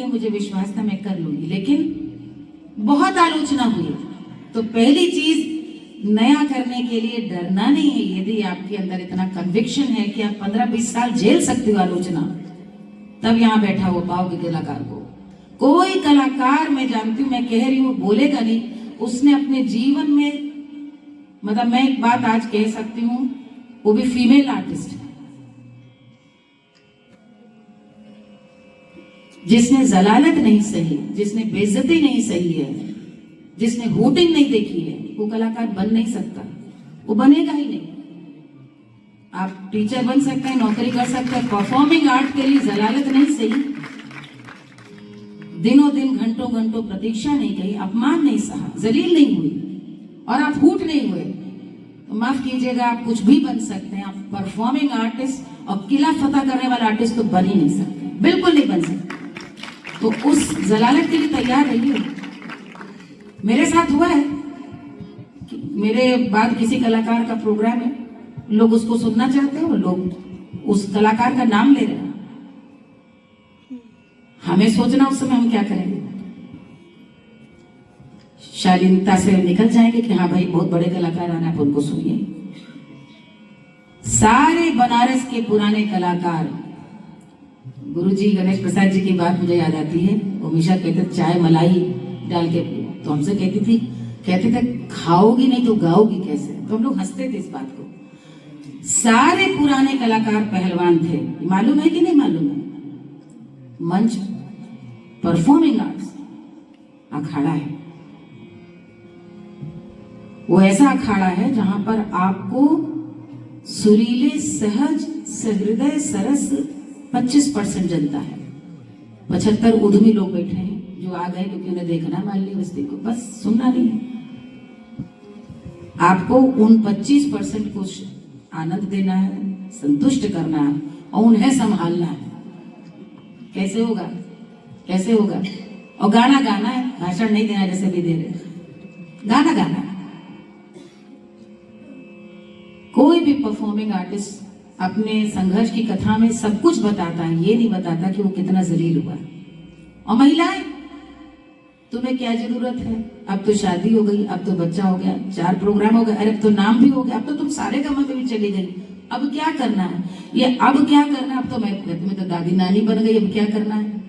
है, मुझे विश्वास था मैं कर लूंगी, लेकिन बहुत आलोचना हुई। तो पहली चीज, नया करने के लिए डरना नहीं है। यदि आपके अंदर इतना कन्विक्शन है कि आप 15-20 साल झेल सकते हो आलोचना, तब यहां बैठा हो पाओगे कलाकार को। कोई कलाकार, मैं जानती हूं, मैं कह रही हूं, बोलेगा नहीं, उसने अपने जीवन में, मतलब मैं एक बात आज कह सकती हूं, वो भी फीमेल आर्टिस्ट, जिसने जलालत नहीं सही, जिसने बेइज्जती नहीं सही है, जिसने होटिंग नहीं देखी है, वो कलाकार बन नहीं सकता, वो बनेगा ही नहीं। आप टीचर बन सकते हैं, नौकरी कर सकते हैं, परफॉर्मिंग आर्ट के लिए जलालत नहीं सही, दिनों दिन घंटों घंटों प्रतीक्षा नहीं की, अपमान नहीं सहा, जलील नहीं हुई, और आप फूट नहीं हुए, तो माफ कीजिएगा, आप कुछ भी बन सकते हैं। आप परफॉर्मिंग आर्टिस्ट और किला फतह करने वाला आर्टिस्ट तो बन ही नहीं सकते, बिल्कुल नहीं बन सकते। तो उस जलालत के लिए तैयार रहिए। मेरे साथ हुआ है कि मेरे बाद किसी कलाकार का प्रोग्राम है, लोग उसको सुनना चाहते हैं, लोग उस कलाकार का नाम ले रहे हैं। हमें सोचना उस समय हम क्या करेंगे, शालीनता से निकल जाएंगे कि हाँ भाई बहुत बड़े कलाकार आना, आप उनको सुनिए। सारे बनारस के पुराने कलाकार, गुरुजी गणेश प्रसाद जी की बात मुझे याद आती है। वो हमेशा कहते चाय मलाई डाल के पियो, तो हमसे कहते थे खाओगी नहीं तो गाओगी कैसे, तो हम लोग हंसते थे इस बात को। सारे पुराने कलाकार पहलवान थे, मालूम है कि नहीं मालूम है? मंच, परफॉर्मिंग आर्ट्स अखाड़ा है, वो ऐसा अखाड़ा है जहां पर आपको सुरीले, सहज, सहृदय, सरस 25% जनता है। 75 उद्यमी लोग बैठे हैं जो आ गए क्योंकि उन्हें देखना मालनी बस्ती को, बस सुनना नहीं है। आपको उन 25% को आनंद देना है, संतुष्ट करना है और उन्हें संभालना है। कैसे होगा, कैसे होगा? और गाना गाना है, भाषण नहीं देना जैसे भी दे रहे, गाना गाना है। कोई भी परफॉर्मिंग आर्टिस्ट अपने संघर्ष की कथा में सब कुछ बताता है, ये नहीं बताता कि वो कितना जलील हुआ। और महिलाएं, तुम्हें क्या जरूरत है? अब तो शादी हो गई, अब तो बच्चा हो गया, 4 प्रोग्राम हो गए, अरे अब तो नाम भी हो गया, अब तो तुम सारे कामों में भी चली गई, अब क्या करना है? ये अब क्या करना है? अब तो मैं तो दादी नानी बन गई, अब क्या करना है?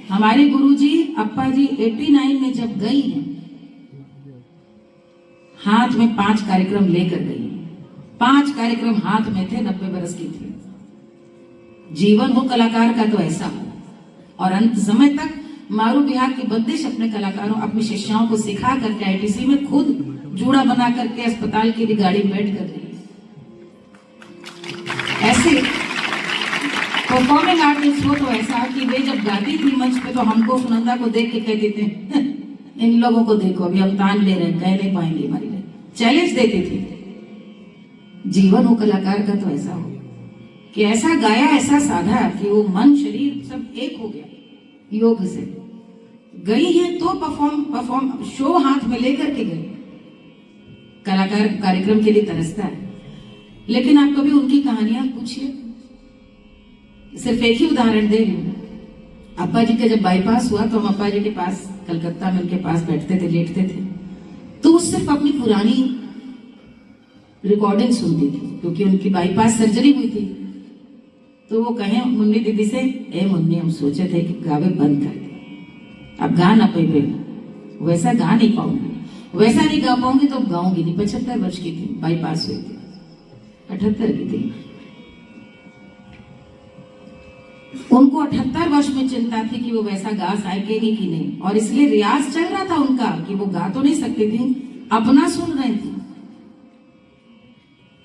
हमारे गुरुजी अप्पा जी 89 में जब गई हैं, हाथ में 5 कार्यक्रम लेकर गई। 5 कार्यक्रम हाथ में थे, 90 बरस की थी। जीवन हो कलाकार का तो ऐसा हो, और अंत समय तक मारू बिहार की बंदिश अपने कलाकारों, अपनी शिष्याओं को सिखा करके आईटीसी में खुद जूड़ा बना करके अस्पताल की भी गाड़ी में बैठ कर रही। ऐसे परफॉर्मिंग आर्टिस्ट हो तो ऐसा कि वे जब गाती थी मंच पे तो हमको, सुनंदा को देख के कहते थे इन लोगों को देखो, अभी हम तान ले रहे हैं, कह नहीं पाएंगे हमारी, चैलेंज देती थी। जीवन हो कलाकार का तो ऐसा हो कि ऐसा गाया, ऐसा साधा कि वो मन शरीर सब एक हो गया। योग से गई है तो परफॉर्म शो हाथ में लेकर के गई। कलाकार कार्यक्रम के लिए तरसता है, लेकिन आप कभी उनकी कहानियां पूछिए। सिर्फ एक ही उदाहरण दे रही हूं। अप्पा जी का जब बाईपास हुआ तो हम अप्पा जी के पास कलकत्ता में उनके पास बैठते थे, लेटते थे, तो वो सिर्फ अपनी पुरानी रिकॉर्डिंग सुनती थी क्योंकि उनकी बाईपास सर्जरी हुई थी। तो वो कहे मुन्नी दीदी से, ए मुन्नी, हम सोचे थे कि गावे बंद कर दे, अब गा ना पे वैसा गा नहीं पाऊंगी, वैसा नहीं गा पाऊंगी तो गाऊंगी नहीं। 75 वर्ष की थी, बाईपास हुई थी, 78 की थी। उनको 78 वर्ष में चिंता थी कि वो वैसा गा सकेगी कि नहीं, और इसलिए रियाज चल रहा था उनका कि वो गा तो नहीं सकती थी, अपना सुन रही थी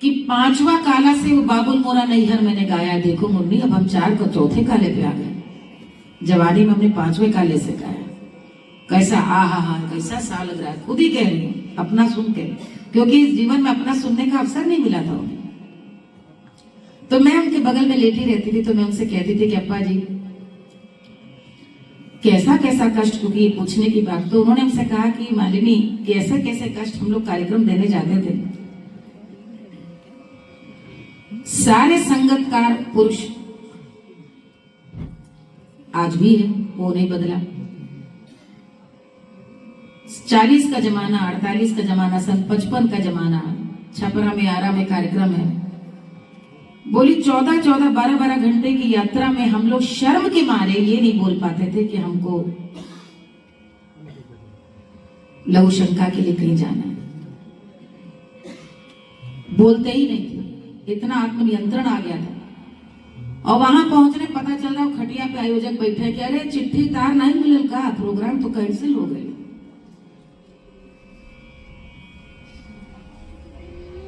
कि 5वां काला से वो बाबुल मोरा नैहर मैंने गाया, देखो मुन्नी अब हम 4 को चौथे काले पे आ गए। जवानी में हमने 5वें काले से गाया, कैसा हा कैसा सा लग रहा है। खुद ही कह रही हूँ, अपना सुन के, क्योंकि इस जीवन में अपना सुनने का अवसर नहीं मिला था उन्हें। तो मैं उनके बगल में लेटी रहती थी, तो मैं उनसे कहती थी कि अप्पा जी कैसा कैसा कष्ट, क्योंकि ये पूछने की बात। तो उन्होंने हमसे कहा कि मालिनी कैसे कैसे कष्ट, हम लोग कार्यक्रम देने जाते थे, सारे संगतकार पुरुष आज भी है, वो नहीं बदला। 40 का जमाना, 48 का जमाना, सन 55 का जमाना, छपरा में, आरा में कार्यक्रम है। बोली 14-14, 12-12 घंटे की यात्रा में हम लोग शर्म के मारे ये नहीं बोल पाते थे कि हमको लघु शंका के लिए कहीं जाना है। बोलते ही नहीं थे, इतना आत्मनियंत्रण आ गया था। और वहां पहुंचने पता चल रहा खटिया पे आयोजक बैठे कि अरे चिट्ठी तार नहीं मिलल का, प्रोग्राम तो कैंसिल हो गए।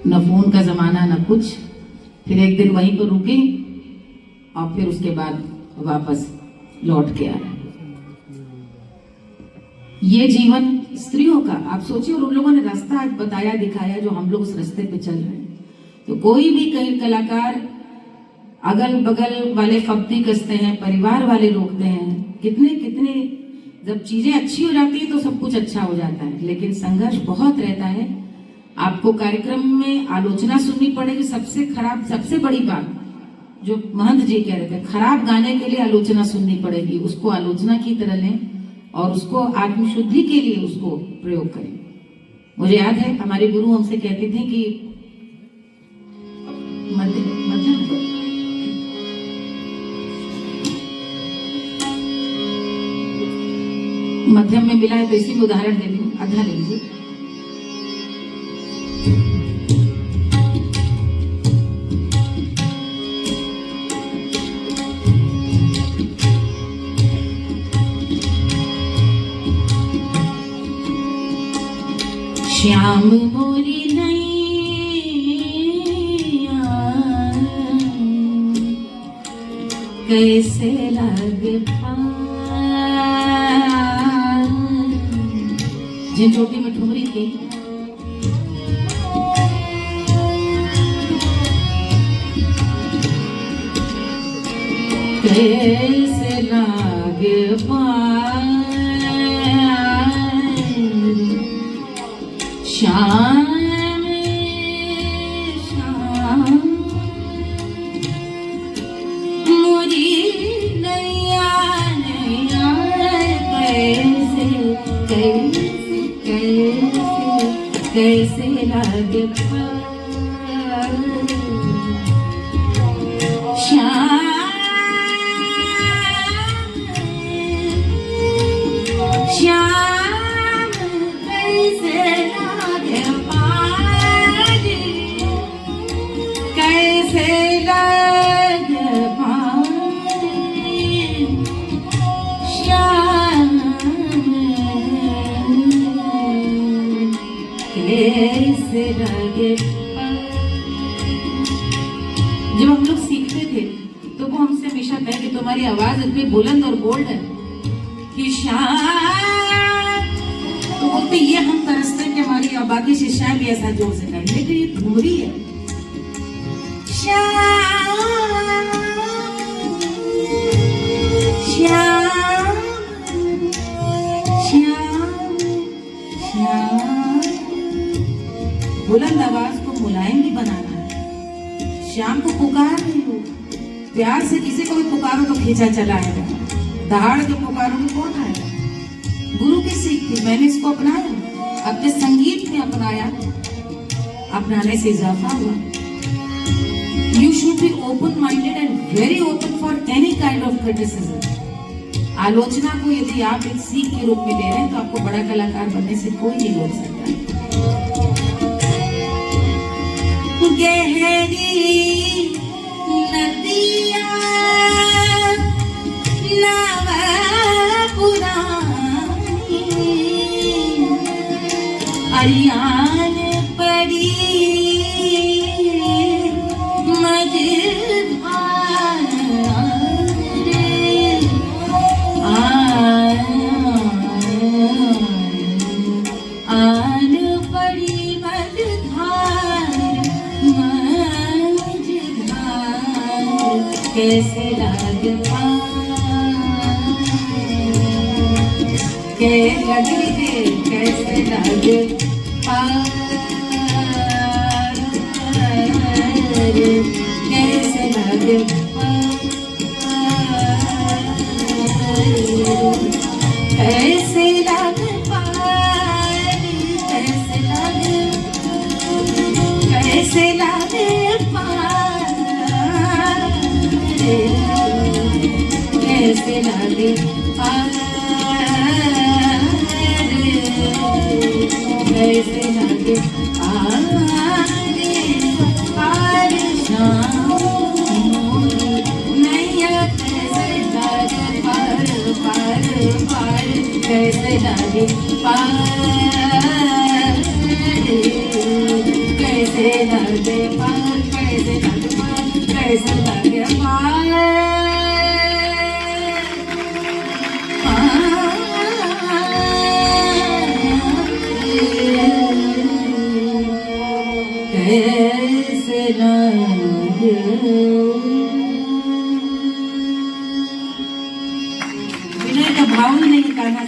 न फोन का जमाना न कुछ। फिर एक दिन वहीं पर रुके और फिर उसके बाद वापस लौट के आए। ये जीवन स्त्रियों का, आप सोचिए, और उन लोगों ने रास्ता आज बताया, दिखाया, जो हम लोग उस रास्ते पे चल रहे हैं। तो कोई भी कहीं कलाकार, अगल बगल वाले फब्ती कसते हैं, परिवार वाले रोकते हैं, कितने कितने, जब चीजें अच्छी हो जाती है तो सब कुछ अच्छा हो जाता है, लेकिन संघर्ष बहुत रहता है। आपको कार्यक्रम में आलोचना सुननी पड़ेगी। सबसे खराब, सबसे बड़ी बात जो महंत जी कह रहे थे, खराब गाने के लिए आलोचना सुननी पड़ेगी, उसको आलोचना की तरह लें और उसको आत्मशुद्धि के लिए उसको प्रयोग करें। मुझे याद है हमारे गुरु हमसे कहते थे कि मध्यम में मिला है तो इसी में उदाहरण दे दूं, आधा ले लीजिए। श्याम मोरी नैया कैसे लगे पार, जिन चोटी में ठुमरी थी, कैसे लगे पार, श्याम श्याम मोरी नैया नैया कैसे कैसे कैसे कैसे लगे पार, श्याम श्याम कैसे कैसे लगे पार, श्याम कैसे लगे पार। जब हम लोग सीखते थे तो वो हमसे हमेशा कहे कि तुम्हारी आवाज इतनी बुलंद और बोल्ड है कि श्याम, तो बोलते ये हम तरसते कि हमारी बाकी शिष्याएं भी ऐसा जोर से कहें, लेकिन ये ठुमरी है। श्याम श्याम श्याम श्याम, बुलंद आवाज को मुलायम भी बनाना है। श्याम को पुकार नहीं हो, प्यार से किसी को भी पुकारो तो खींचा चला आएगा, दहाड़ के पुकारो तो कौन आएगा। गुरु की सीख थी, मैंने इसको अपनाया, अपने संगीत में अपनाया, अपनाने से इजाफा हुआ। You should be open-minded and very open for any kind of criticism. आलोचना को यदि आप एक सीख के रूप में ले रहे हैं तो आपको बड़ा कलाकार बनने से कोई नहीं रोक सकता। गहरी नदियाँ नाव पुरानी अरियान पड़ी कैसे लगे कैसे लगे कैसे लगे कैसे लगे पार, कैसे लगे पार, पार शाम नैया कैसे लगे पार, पार पार कैसे लगे पार, कैसे लगे पार, कैसे लगे पार, कैसे लगे पार, कैसे लगे। विनय का भाव नहीं निकालना।